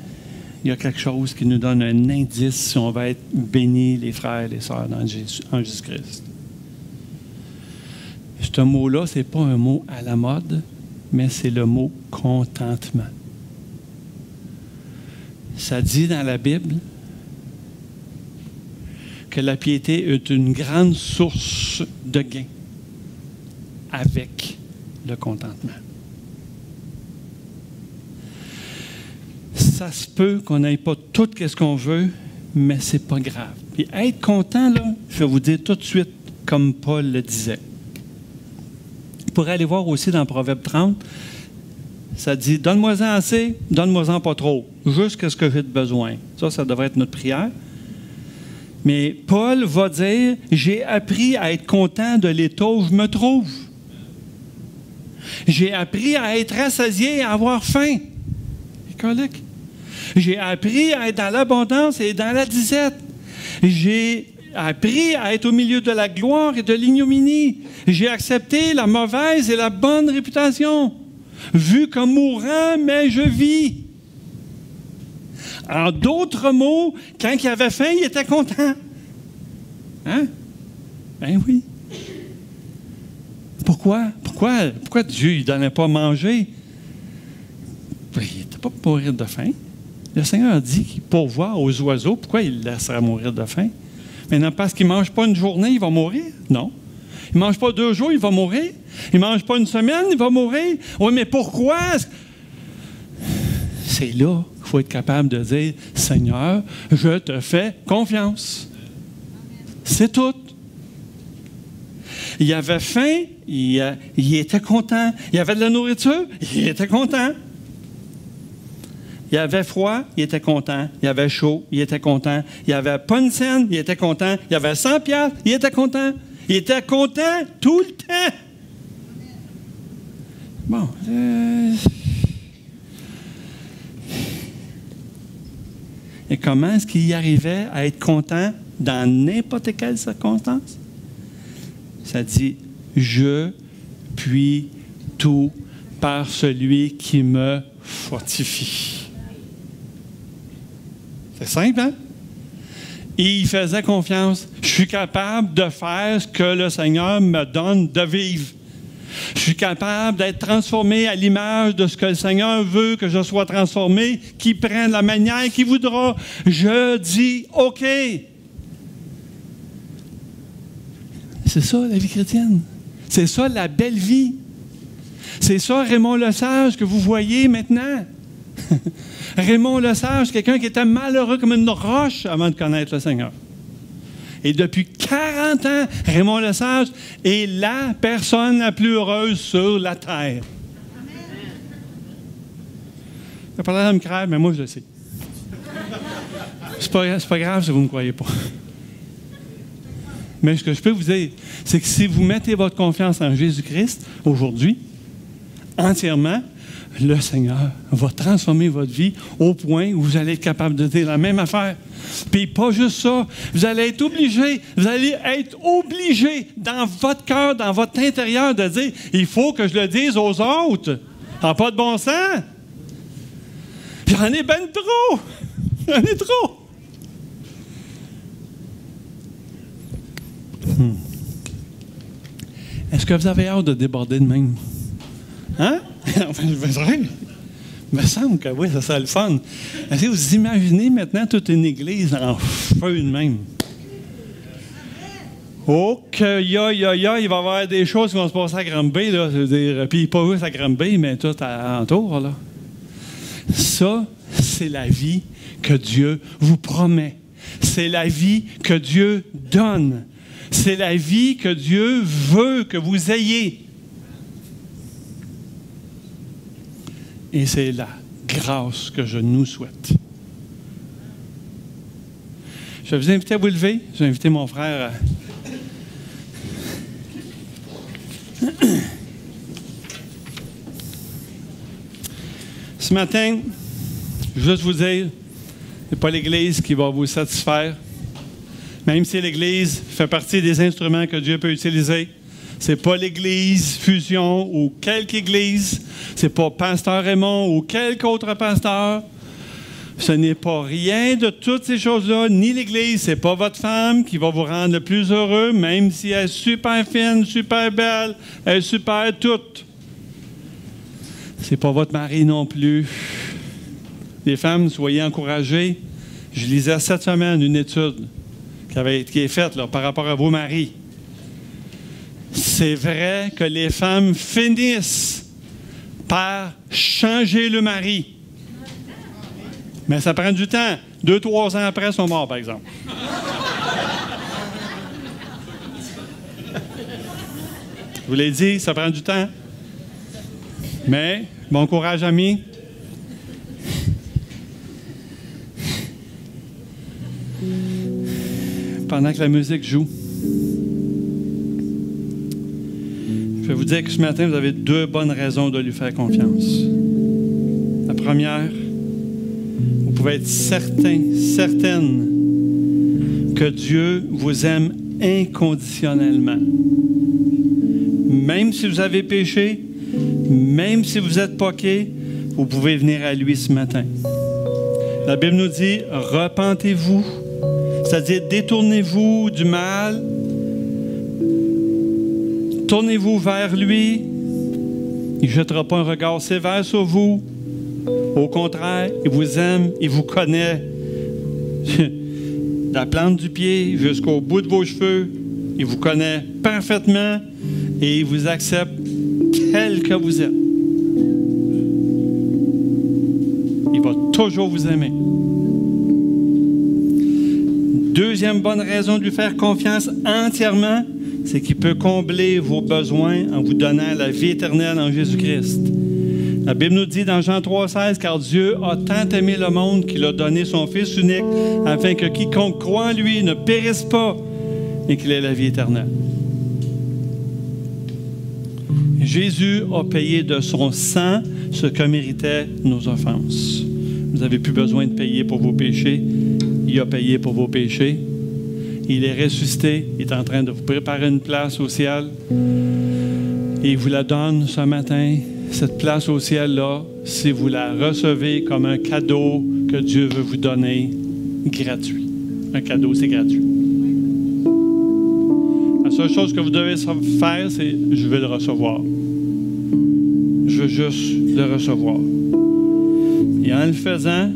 il y a quelque chose qui nous donne un indice si on va être bénis, les frères et les sœurs, en Jésus-Christ. Ce mot-là, ce n'est pas un mot à la mode, mais c'est le mot contentement. Ça dit dans la Bible que la piété est une grande source de gain avec le contentement. Ça se peut qu'on n'ait pas tout ce qu'on veut, mais c'est pas grave. Puis être content, là, je vais vous dire tout de suite, comme Paul le disait. Vous pourrez aller voir aussi dans Proverbe 30, ça dit « Donne-moi-en assez, donne-moi-en pas trop, juste ce que j'ai de besoin. » Ça devrait être notre prière. Mais Paul va dire « J'ai appris à être content de l'état où je me trouve. J'ai appris à être rassasié et à avoir faim. » C'est correct. J'ai appris à être dans l'abondance et dans la disette. J'ai appris à être au milieu de la gloire et de l'ignominie. J'ai accepté la mauvaise et la bonne réputation. Vu comme mourant, mais je vis. En d'autres mots, quand il avait faim, il était content. Hein? Ben oui. Pourquoi Dieu ne donnait pas à manger? Ben, il n'était pas pour mourir de faim. Le Seigneur a dit qu'il pourvoit aux oiseaux. Pourquoi il laisserait mourir de faim? Maintenant, parce qu'il ne mange pas une journée, il va mourir? Non. Il ne mange pas 2 jours, il va mourir. Il ne mange pas une semaine, il va mourir. Oui, mais pourquoi? C'est là qu'il faut être capable de dire, Seigneur, je te fais confiance. C'est tout. Il avait faim, il était content. Il avait de la nourriture, il était content. Il avait froid, il était content. Il avait chaud, il était content. Il avait pas une scène, il était content. Il avait 100 piastres, il était content. Il était content tout le temps. Bon. Et comment est-ce qu'il y arrivait à être content dans n'importe quelle circonstance? Ça dit, je puis tout par celui qui me fortifie. C'est simple, hein? Et il faisait confiance. Je suis capable de faire ce que le Seigneur me donne de vivre. Je suis capable d'être transformé à l'image de ce que le Seigneur veut que je sois transformé, qu'il prenne la manière qu'il voudra. Je dis OK. C'est ça, la vie chrétienne. C'est ça, la belle vie. C'est ça, Raymond Lesage, que vous voyez maintenant. Raymond le Sage, quelqu'un qui était malheureux comme une roche avant de connaître le Seigneur. Et depuis 40 ans, Raymond le Sage est la personne la plus heureuse sur la terre. Ça n'a pas l'air de me croire, mais moi, je le sais. C'est pas grave si vous ne me croyez pas. Mais ce que je peux vous dire, c'est que si vous mettez votre confiance en Jésus-Christ, aujourd'hui, entièrement, le Seigneur va transformer votre vie au point où vous allez être capable de dire la même affaire. Puis pas juste ça, vous allez être obligé dans votre cœur, dans votre intérieur de dire, il faut que je le dise aux autres. Ça n'a pas de bon sens. J'en ai ben trop. J'en ai trop. Est-ce que vous avez hâte de déborder de même? Hein? Il me semble que oui, ça serait le fun. Est-ce que vous imaginez maintenant toute une église en feu de même? Oh, il va y avoir des choses qui vont se passer à Granby, là. Puis pas juste à Granby, mais tout alentour, là. Ça, c'est la vie que Dieu vous promet. C'est la vie que Dieu donne. C'est la vie que Dieu veut que vous ayez. Et c'est la grâce que je nous souhaite. Je vais vous inviter à vous lever. Je vais inviter mon frère à... Ce matin, je veux juste vous dire, ce n'est pas l'Église qui va vous satisfaire. Même si l'Église fait partie des instruments que Dieu peut utiliser, ce n'est pas l'Église Fusion ou quelque Église, ce n'est pas Pasteur Raymond ou quelque autre pasteur. Ce n'est pas rien de toutes ces choses-là, ni l'Église. Ce n'est pas votre femme qui va vous rendre le plus heureux, même si elle est super fine, super belle, elle est super toute. Ce n'est pas votre mari non plus. Les femmes, soyez encouragées. Je lisais cette semaine une étude qui est faite là, par rapport à vos maris. C'est vrai que les femmes finissent par changer le mari. Mais ça prend du temps. 2-3 ans après, ils sont morts, par exemple. Je vous l'ai dit, ça prend du temps. Mais, bon courage, amis. Pendant que la musique joue, je vais vous dire que ce matin, vous avez 2 bonnes raisons de lui faire confiance. La première, vous pouvez être certaine que Dieu vous aime inconditionnellement. Même si vous avez péché, même si vous êtes poqué, vous pouvez venir à lui ce matin. La Bible nous dit, repentez-vous, c'est-à-dire détournez-vous du mal, tournez-vous vers lui, il ne jettera pas un regard sévère sur vous. Au contraire, il vous aime, il vous connaît. De la plante du pied jusqu'au bout de vos cheveux, il vous connaît parfaitement et il vous accepte tel que vous êtes. Il va toujours vous aimer. Deuxième bonne raison de lui faire confiance entièrement, c'est qu'il peut combler vos besoins en vous donnant la vie éternelle en Jésus-Christ. La Bible nous dit dans Jean 3,16, « Car Dieu a tant aimé le monde qu'il a donné son Fils unique, afin que quiconque croit en lui ne périsse pas, mais qu'il ait la vie éternelle. » Jésus a payé de son sang ce que méritaient nos offenses. Vous n'avez plus besoin de payer pour vos péchés. Il a payé pour vos péchés. Il est ressuscité. Il est en train de vous préparer une place au ciel. Et il vous la donne ce matin. Cette place au ciel-là, si vous la recevez comme un cadeau que Dieu veut vous donner, gratuit. Un cadeau, c'est gratuit. La seule chose que vous devez faire, c'est « je veux le recevoir ». Je veux juste le recevoir. Et en le faisant,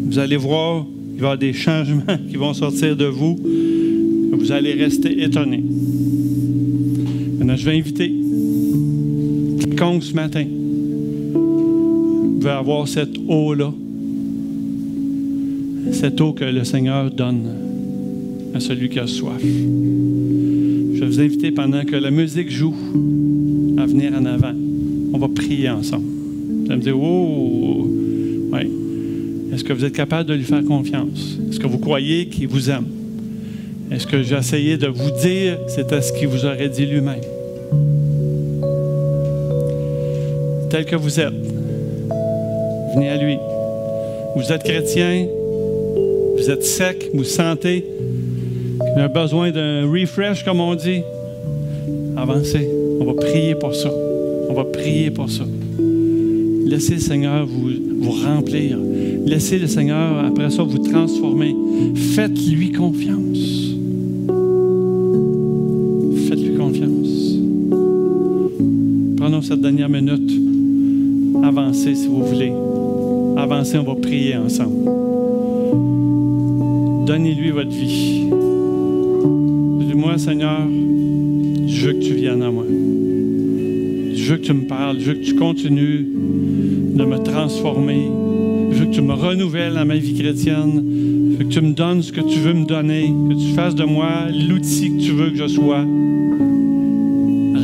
vous allez voir, il va y avoir des changements qui vont sortir de vous. Vous allez rester étonné. Maintenant, je vais inviter quiconque ce matin veut avoir cette eau-là. Cette eau que le Seigneur donne à celui qui a soif. Je vais vous inviter pendant que la musique joue à venir en avant. On va prier ensemble. Vous allez me dire, oh, oui. Est-ce que vous êtes capable de lui faire confiance? Est-ce que vous croyez qu'il vous aime? Est-ce que j'ai essayé de vous dire c'était ce qu'il vous aurait dit lui-même? Tel que vous êtes, venez à lui. Vous êtes chrétien, vous êtes sec, vous sentez qu'il a besoin d'un refresh, comme on dit. Avancez. On va prier pour ça. On va prier pour ça. Laissez le Seigneur vous remplir. Laissez le Seigneur, après ça, vous transformer. Faites-lui confiance. Faites-lui confiance. Prenons cette dernière minute. Avancez si vous voulez. Avancez, on va prier ensemble. Donnez-lui votre vie. Dis-moi, Seigneur, je veux que tu viennes à moi. Je veux que tu me parles. Je veux que tu continues de me transformer. Je veux que tu me renouvelles dans ma vie chrétienne. Je veux que tu me donnes ce que tu veux me donner. Que tu fasses de moi l'outil que tu veux que je sois.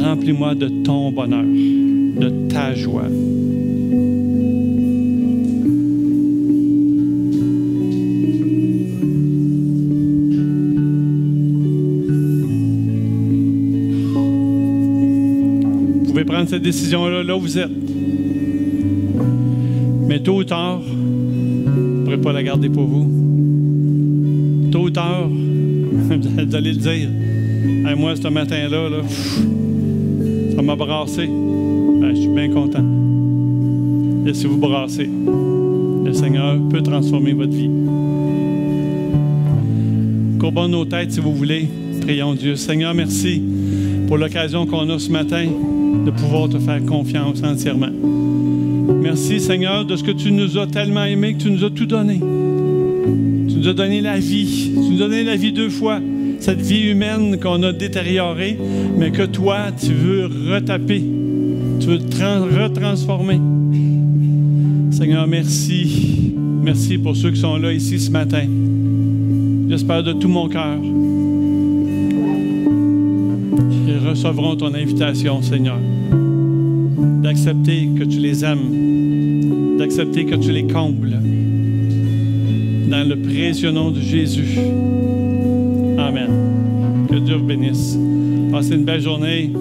Remplis-moi de ton bonheur, de ta joie. Prendre cette décision-là, là où vous êtes. Mais tôt ou tard, vous ne pourrez pas la garder pour vous. Tôt ou tard, vous allez le dire. Hey, moi, ce matin-là, là, ça m'a brassé. Ben, je suis bien content. Laissez-vous brasser. Le Seigneur peut transformer votre vie. Courbons nos têtes si vous voulez. Prions Dieu. Seigneur, merci pour l'occasion qu'on a ce matin de pouvoir te faire confiance entièrement. Merci, Seigneur, de ce que tu nous as tellement aimé, que tu nous as tout donné. Tu nous as donné la vie. Tu nous as donné la vie 2 fois. Cette vie humaine qu'on a détériorée, mais que toi, tu veux retaper. Tu veux retransformer. Seigneur, merci. Merci pour ceux qui sont là ici ce matin. J'espère de tout mon cœur qu'ils recevront ton invitation, Seigneur, d'accepter que tu les aimes, d'accepter que tu les combles. Dans le précieux nom de Jésus. Amen. Que Dieu vous bénisse. Passez une belle journée.